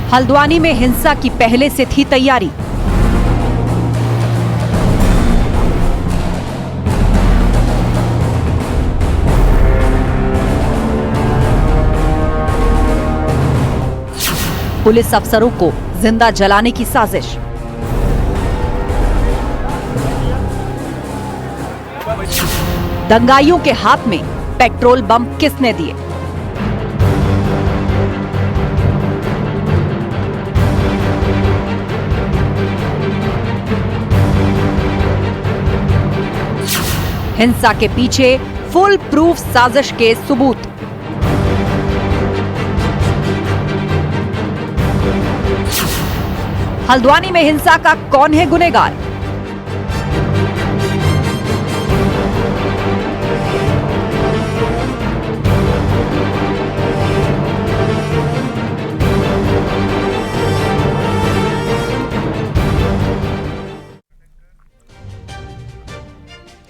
हल्द्वानी में हिंसा की पहले से थी तैयारी। पुलिस अफसरों को जिंदा जलाने की साजिश। दंगाइयों के हाथ में पेट्रोल बम किसने दिए? हिंसा के पीछे फुल प्रूफ साजिश के सबूत। हल्द्वानी में हिंसा का कौन है गुनहगार?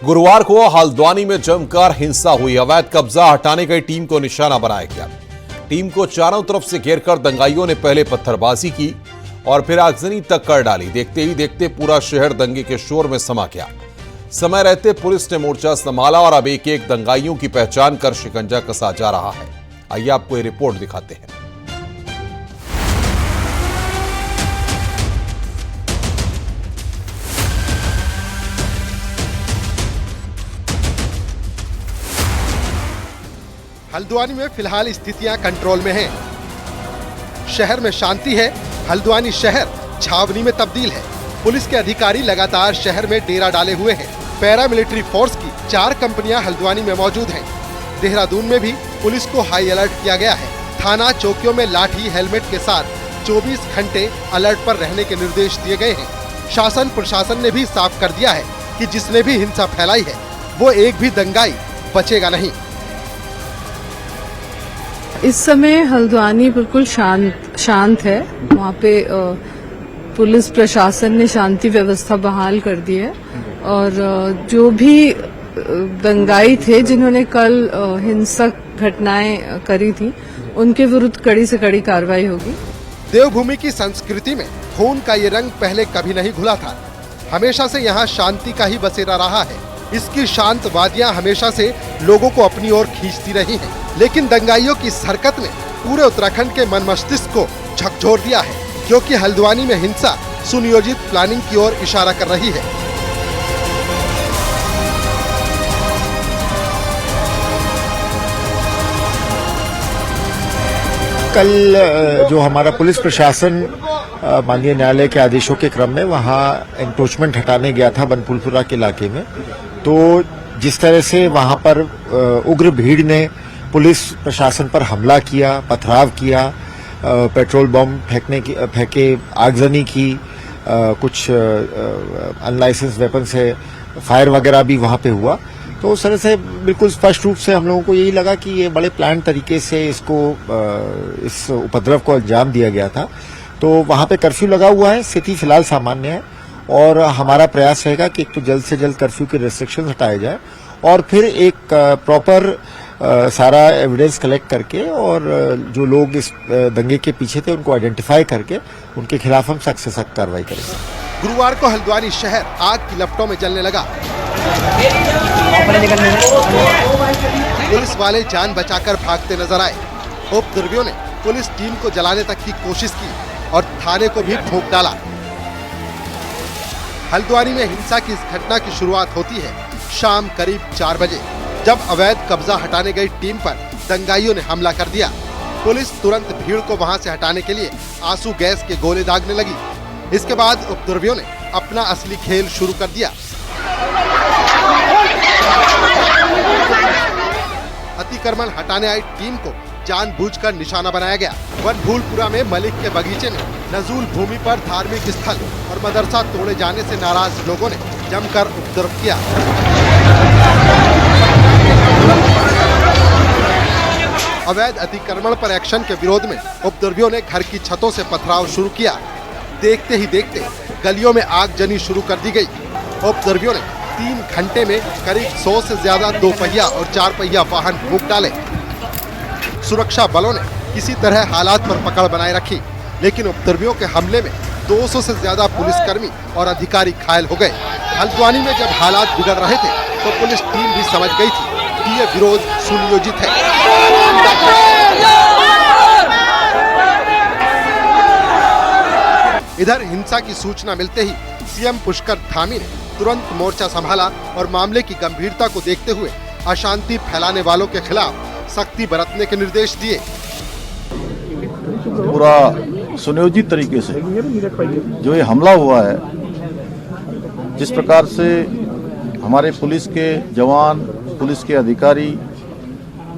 गुरुवार को हल्द्वानी में जमकर हिंसा हुई। अवैध कब्जा हटाने गई टीम को निशाना बनाया गया। टीम को चारों तरफ से घेरकर दंगाइयों ने पहले पत्थरबाजी की और फिर आगजनी तक कर डाली। देखते ही देखते पूरा शहर दंगे के शोर में समा गया। समय रहते पुलिस ने मोर्चा संभाला और अब एक एक दंगाइयों की पहचान कर शिकंजा कसा जा रहा है। आइए आपको ये रिपोर्ट दिखाते हैं। हल्द्वानी में फिलहाल स्थितियां कंट्रोल में हैं। शहर में शांति है। हल्द्वानी शहर छावनी में तब्दील है। पुलिस के अधिकारी लगातार शहर में डेरा डाले हुए हैं। पैरामिलिट्री फोर्स की 4 कंपनियां हल्द्वानी में मौजूद हैं। देहरादून में भी पुलिस को हाई अलर्ट किया गया है। थाना चौकियों में लाठी हेलमेट के साथ 24 घंटे अलर्ट पर रहने के निर्देश दिए गए हैं। शासन प्रशासन ने भी साफ कर दिया है कि जिसने भी हिंसा फैलाई है वो एक भी दंगाई बचेगा नहीं। इस समय हल्द्वानी बिल्कुल शांत है। वहाँ पे पुलिस प्रशासन ने शांति व्यवस्था बहाल कर दी है और जो भी दंगाई थे जिन्होंने कल हिंसक घटनाएं करी थी उनके विरुद्ध कड़ी से कड़ी कार्रवाई होगी। देवभूमि की संस्कृति में खून का ये रंग पहले कभी नहीं घुला था। हमेशा से यहाँ शांति का ही बसेरा रहा है। इसकी शांत वादियां हमेशा से लोगों को अपनी ओर खींचती रही हैं। लेकिन दंगाइयों की इस हरकत ने पूरे उत्तराखंड के मन मस्तिष्क को झकझोर दिया है, क्योंकि हल्द्वानी में हिंसा सुनियोजित प्लानिंग की ओर इशारा कर रही है। कल जो हमारा पुलिस प्रशासन माननीय न्यायालय के आदेशों के क्रम में वहां एंक्रोचमेंट हटाने गया था बनपुलपुरा के इलाके में, तो जिस तरह से वहां पर उग्र भीड़ ने पुलिस प्रशासन पर हमला किया, पथराव किया, पेट्रोल बम फेंके, आगजनी की, कुछ अनलाइसेंस वेपन से फायर वगैरह भी वहां पे हुआ, तो उस तरह से बिल्कुल स्पष्ट रूप से हम लोगों को यही लगा कि ये बड़े प्लान तरीके से इस उपद्रव को अंजाम दिया गया था। तो वहां पे कर्फ्यू लगा हुआ है। स्थिति फिलहाल सामान्य है और हमारा प्रयास रहेगा कि एक तो जल्द से जल्द कर्फ्यू के रेस्ट्रिक्शंस हटाए जाए और फिर एक प्रॉपर सारा एविडेंस कलेक्ट करके और जो लोग इस दंगे के पीछे थे उनको आइडेंटिफाई करके उनके खिलाफ हम सख्त से सख्त कार्रवाई करेंगे। गुरुवार को हल्द्वानी शहर आग की लपटों में जलने लगा। पुलिस वाले जान बचाकर भागते नजर आए। उपद्रवियों ने पुलिस टीम को जलाने तक की कोशिश की और थाने को भी फूंक डाला। हल्द्वानी में हिंसा की इस घटना की शुरुआत होती है शाम करीब 4 बजे, जब अवैध कब्जा हटाने गई टीम पर दंगाइयों ने हमला कर दिया। पुलिस तुरंत भीड़ को वहां से हटाने के लिए आंसू गैस के गोले दागने लगी। इसके बाद उपद्रवियों ने अपना असली खेल शुरू कर दिया। अतिक्रमण हटाने आई टीम को जानबूझकर निशाना बनाया गया। बनभूलपुरा में मलिक के बगीचे में नजूल भूमि पर धार्मिक स्थल और मदरसा तोड़े जाने से नाराज लोगों ने जमकर उपद्रव किया। अवैध अतिक्रमण पर एक्शन के विरोध में उपद्रवियों ने घर की छतों से पथराव शुरू किया। देखते ही देखते गलियों में आगजनी शुरू कर दी गई। उपद्रवियों ने 3 घंटे में करीब 100 से ज्यादा 2 पहिया और 4 पहिया वाहन फूंक डाले। सुरक्षा बलों ने किसी तरह हालात पर पकड़ बनाए रखी। लेकिन उपद्रवियों के हमले में 200 से ज्यादा पुलिसकर्मी और अधिकारी घायल हो गए। हल्द्वानी में जब हालात बिगड़ रहे थे तो पुलिस टीम भी समझ गई थी कि ये विरोध सुनियोजित है। इधर हिंसा की सूचना मिलते ही सीएम पुष्कर धामी ने तुरंत मोर्चा संभाला और मामले की गंभीरता को देखते हुए अशांति फैलाने वालों के खिलाफ सख्ती बरतने के निर्देश दिए। पूरा सुनियोजित तरीके से जो ये हमला हुआ है, जिस प्रकार से हमारे पुलिस के जवान, पुलिस के अधिकारी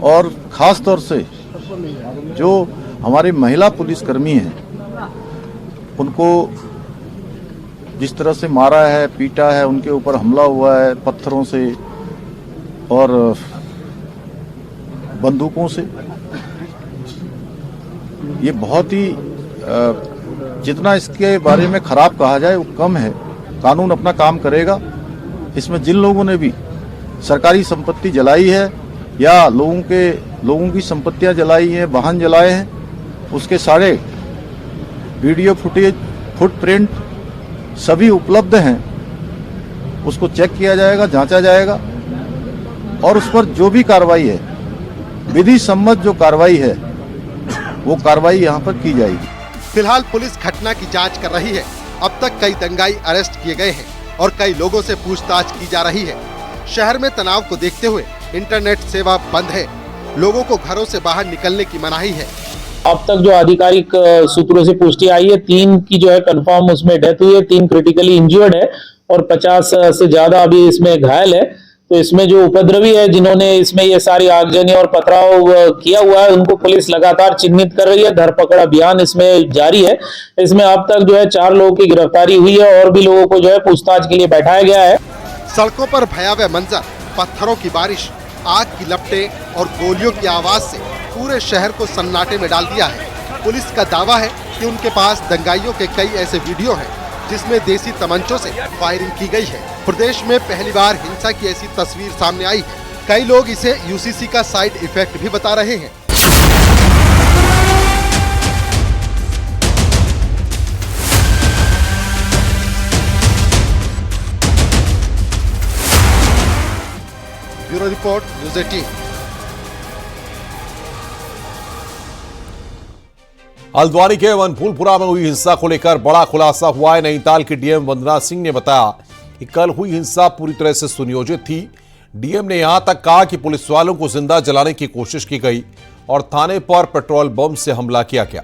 और खास तौर से जो हमारे महिला पुलिसकर्मी हैं, उनको जिस तरह से मारा है, पीटा है, उनके ऊपर हमला हुआ है पत्थरों से और बंदूकों से, ये बहुत ही जितना इसके बारे में खराब कहा जाए वो कम है। कानून अपना काम करेगा। इसमें जिन लोगों ने भी सरकारी संपत्ति जलाई है या लोगों की संपत्तियां जलाई हैं, वाहन जलाए हैं, उसके सारे वीडियो फुटेज, फुटप्रिंट सभी उपलब्ध हैं। उसको चेक किया जाएगा, जांचा जाएगा और उस पर जो भी कार्रवाई है, विधि सम्मत जो कार्रवाई है, वो कार्रवाई यहाँ पर की जाएगी। फिलहाल पुलिस घटना की जांच कर रही है। अब तक कई दंगाई अरेस्ट किए गए हैं और कई लोगों से पूछताछ की जा रही है। शहर में तनाव को देखते हुए इंटरनेट सेवा बंद है। लोगों को घरों से बाहर निकलने की मनाही है। अब तक जो आधिकारिक सूत्रों से पुष्टि आई है, 3 की जो है कंफर्म उसमें डेथ हुई है, 3 क्रिटिकली इंजर्ड है और 50 से ज्यादा अभी इसमें घायल है। तो इसमें जो उपद्रवी है, जिन्होंने इसमें ये सारी आगजनी और पथराव किया हुआ है, उनको पुलिस लगातार चिन्हित कर रही है। धरपकड़ अभियान इसमें जारी है। इसमें अब तक जो है 4 लोगों की गिरफ्तारी हुई है और भी लोगों को जो है पूछताछ के लिए बैठाया गया है। सड़कों पर भयावह मंजर, पत्थरों की बारिश, आग की लपटें और गोलियों की आवाज से पूरे शहर को सन्नाटे में डाल दिया है। पुलिस का दावा है कि उनके पास दंगाइयों के कई ऐसे वीडियो हैं जिसमें देसी तमंचों से फायरिंग की गई है। प्रदेश में पहली बार हिंसा की ऐसी तस्वीर सामने आई है। कई लोग इसे यूसीसी का साइड इफेक्ट भी बता रहे हैं। Bureau report, news 18। हल्द्वानी के वनफूलपुरा में हुई हिंसा को लेकर बड़ा खुलासा हुआ है। नैनीताल की डीएम वंदना सिंह ने बताया कि कल हुई हिंसा पूरी तरह से सुनियोजित थी। डीएम ने यहां तक कहा कि पुलिस वालों को जिंदा जलाने की कोशिश की गई और थाने पर पेट्रोल बम से हमला किया गया।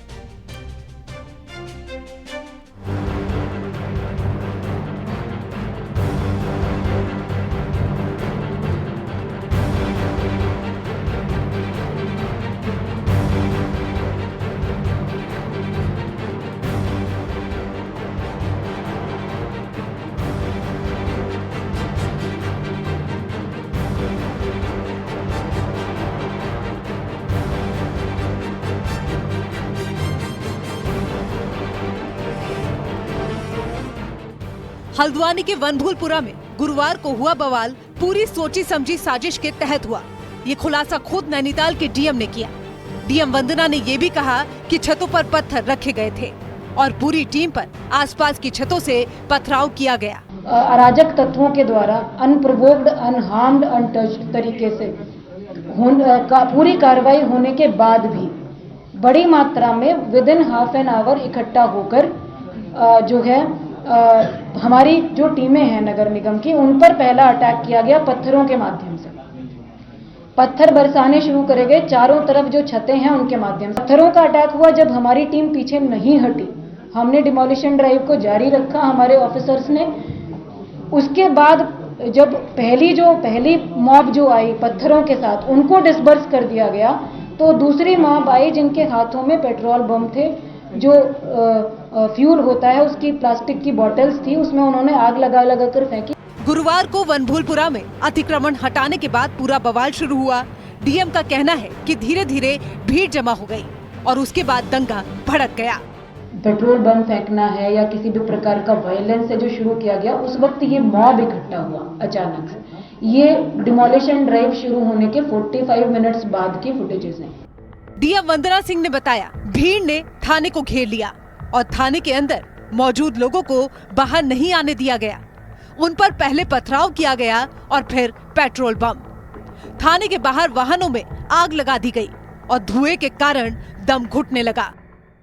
हल्द्वानी के वनभूलपुरा में गुरुवार को हुआ बवाल पूरी सोची समझी साजिश के तहत हुआ। ये खुलासा खुद नैनीताल के डीएम ने किया। डीएम वंदना ने ये भी कहा कि छतों पर पत्थर रखे गए थे और पूरी टीम पर आसपास की छतों से पथराव किया गया। अराजक तत्वों के द्वारा अनप्रोवोक्ड, अनहार्म्ड, अनटच्ड तरीके से पूरी कार्रवाई होने के बाद भी बड़ी मात्रा में with in half an hour इकट्ठा होकर जो है हमारी जो टीमें हैं नगर निगम की, उन पर पहला अटैक किया गया पत्थरों के माध्यम से। पत्थर बरसाने शुरू करे गए चारों तरफ जो छतें हैं उनके माध्यम से। पत्थरों का अटैक हुआ। जब हमारी टीम पीछे नहीं हटी, हमने डिमोलिशन ड्राइव को जारी रखा हमारे ऑफिसर्स ने। उसके बाद जब पहली मॉब जो आई पत्थरों के साथ, उनको डिस्बर्स कर दिया गया, तो दूसरी मॉब आई जिनके हाथों में पेट्रोल बम थे, जो फ्यूल होता है उसकी प्लास्टिक की बॉटल्स थी, उसमें उन्होंने आग लगा कर फेंकी। गुरुवार को वनभूलपुरा में अतिक्रमण हटाने के बाद पूरा बवाल शुरू हुआ। डीएम का कहना है कि धीरे धीरे भीड़ जमा हो गई और उसके बाद दंगा भड़क गया। पेट्रोल बम फेंकना है या किसी भी प्रकार का वायलेंस है जो शुरू किया गया, उस वक्त ये मॉब इकट्ठा हुआ अचानक से। ये डिमोलिशन ड्राइव शुरू होने के 45 मिनट्स बाद की फुटेजेस हैं। डीएम वंदना सिंह ने बताया, भीड़ ने थाने को घेर लिया और थाने के अंदर मौजूद लोगों को बाहर नहीं आने दिया गया। उन पर पहले पथराव किया गया और फिर पेट्रोल बम। थाने के बाहर वाहनों में आग लगा दी गई और धुएं के कारण दम घुटने लगा।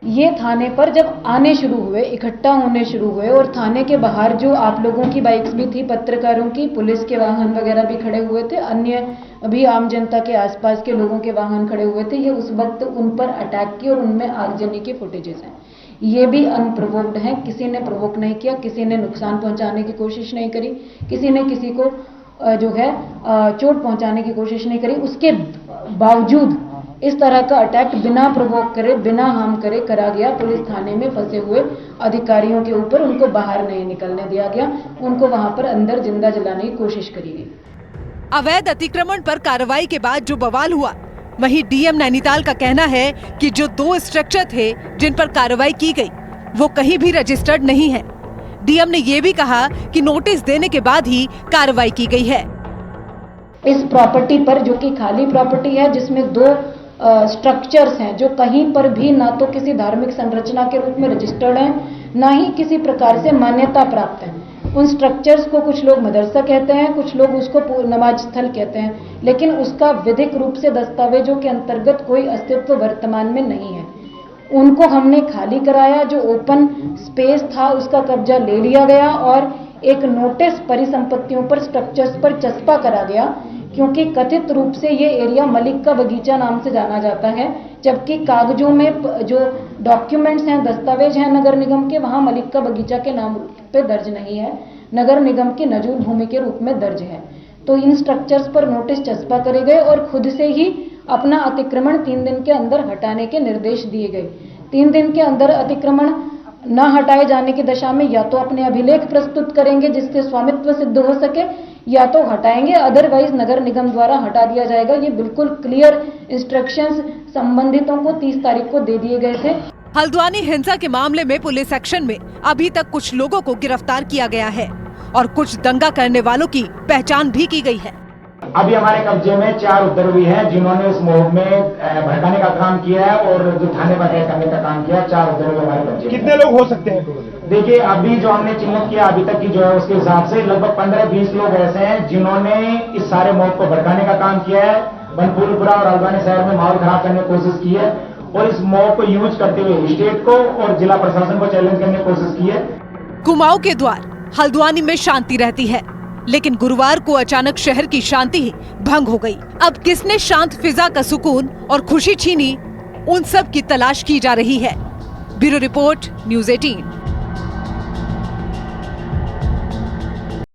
ये थाने पर जब आने शुरू हुए, इकट्ठा होने शुरू हुए और थाने के बाहर जो आप लोगों की बाइक्स भी थी, पत्रकारों की, पुलिस के वाहन वगैरह भी खड़े हुए थे, अन्य भी आम जनता के आसपास के लोगों के वाहन खड़े हुए थे, ये उस वक्त उन पर अटैक की और उनमें आगजनी की फुटेजेस हैं। ये भी अनप्रोवोक्ड है, किसी ने प्रोवोक नहीं किया, किसी ने नुकसान पहुंचाने की कोशिश नहीं करी, किसी ने किसी को जो है चोट पहुंचाने की कोशिश नहीं करी। उसके बावजूद इस तरह का अटैक बिना प्रोवोक करे, बिना हार्म करे करा गया। पुलिस थाने में फंसे हुए अधिकारियों के ऊपर उनको बाहर नहीं निकलने दिया गया, उनको वहां पर अंदर जिंदा जलाने की कोशिश करी गई। अवैध अतिक्रमण पर कार्रवाई के बाद जो बवाल हुआ, वहीं डीएम नैनीताल का कहना है कि जो 2 स्ट्रक्चर थे जिन पर कार्रवाई की गई, वो कहीं भी रजिस्टर्ड नहीं है। डीएम ने ये भी कहा कि नोटिस देने के बाद ही कार्रवाई की गई है। इस प्रॉपर्टी पर, जो कि खाली प्रॉपर्टी है, जिसमें 2 स्ट्रक्चर्स हैं जो कहीं पर भी ना तो किसी धार्मिक संरचना के रूप में रजिस्टर्ड हैं, ना ही किसी प्रकार से मान्यता प्राप्त हैं। उन स्ट्रक्चर्स को कुछ लोग मदरसा कहते हैं, कुछ लोग उसको नमाज स्थल कहते हैं, लेकिन उसका विधिक रूप से दस्तावेजों के अंतर्गत कोई अस्तित्व वर्तमान में नहीं है। उनको हमने खाली कराया, जो ओपन स्पेस था उसका कब्जा ले लिया गया और एक नोटिस परिसंपत्तियों पर, स्ट्रक्चर्स पर चस्पा करा गया, क्योंकि कथित रूप से ये एरिया मलिक का बगीचा नाम से जाना जाता है, जबकि कागजों में जो डॉक्यूमेंट्स हैं, दस्तावेज हैं नगर निगम के, वहां मलिक का बगीचा के नाम पे दर्ज नहीं है, नगर निगम की नजूल भूमि के रूप में दर्ज है। तो इन स्ट्रक्चर्स पर नोटिस चस्पा करे गए और खुद से ही अपना अतिक्रमण 3 दिन के अंदर हटाने के निर्देश दिए गए। 3 दिन के अंदर अतिक्रमण न हटाए जाने की दशा में या तो अपने अभिलेख प्रस्तुत करेंगे जिससे स्वामित्व सिद्ध हो सके, या तो हटाएंगे, अदरवाइज नगर निगम द्वारा हटा दिया जाएगा। ये बिल्कुल क्लियर इंस्ट्रक्शंस संबंधितों को 30 तारीख को दे दिए गए थे। हल्द्वानी हिंसा के मामले में पुलिस एक्शन में अभी तक कुछ लोगों को गिरफ्तार किया गया है और कुछ दंगा करने वालों की पहचान भी की गई है। अभी हमारे कब्जे में 4 उपद्रवी हैं जिन्होंने इस मोह में भड़काने का काम किया है और जो थाने पर अटैक करने का काम किया। 4 उपद्रवी हमारे कब्जे में। कितने लोग हो सकते हैं? देखिए, अभी जो हमने चिन्हित किया अभी तक की जो है उसके हिसाब से लगभग 15-20 लोग ऐसे हैं जिन्होंने इस सारे मोह को भड़काने का काम किया है, बनफूलपुरा और हल्द्वानी शहर में माहौल खराब करने की कोशिश की है और इस मोह को यूज करते हुए स्टेट को और जिला प्रशासन को चैलेंज करने की कोशिश की है। कुमाऊं के द्वार हल्द्वानी में शांति रहती है, लेकिन गुरुवार को अचानक शहर की शांति ही भंग हो गई। अब किसने शांत फिजा का सुकून और खुशी छीनी, उन सब की तलाश की जा रही है। Bureau report, news 18।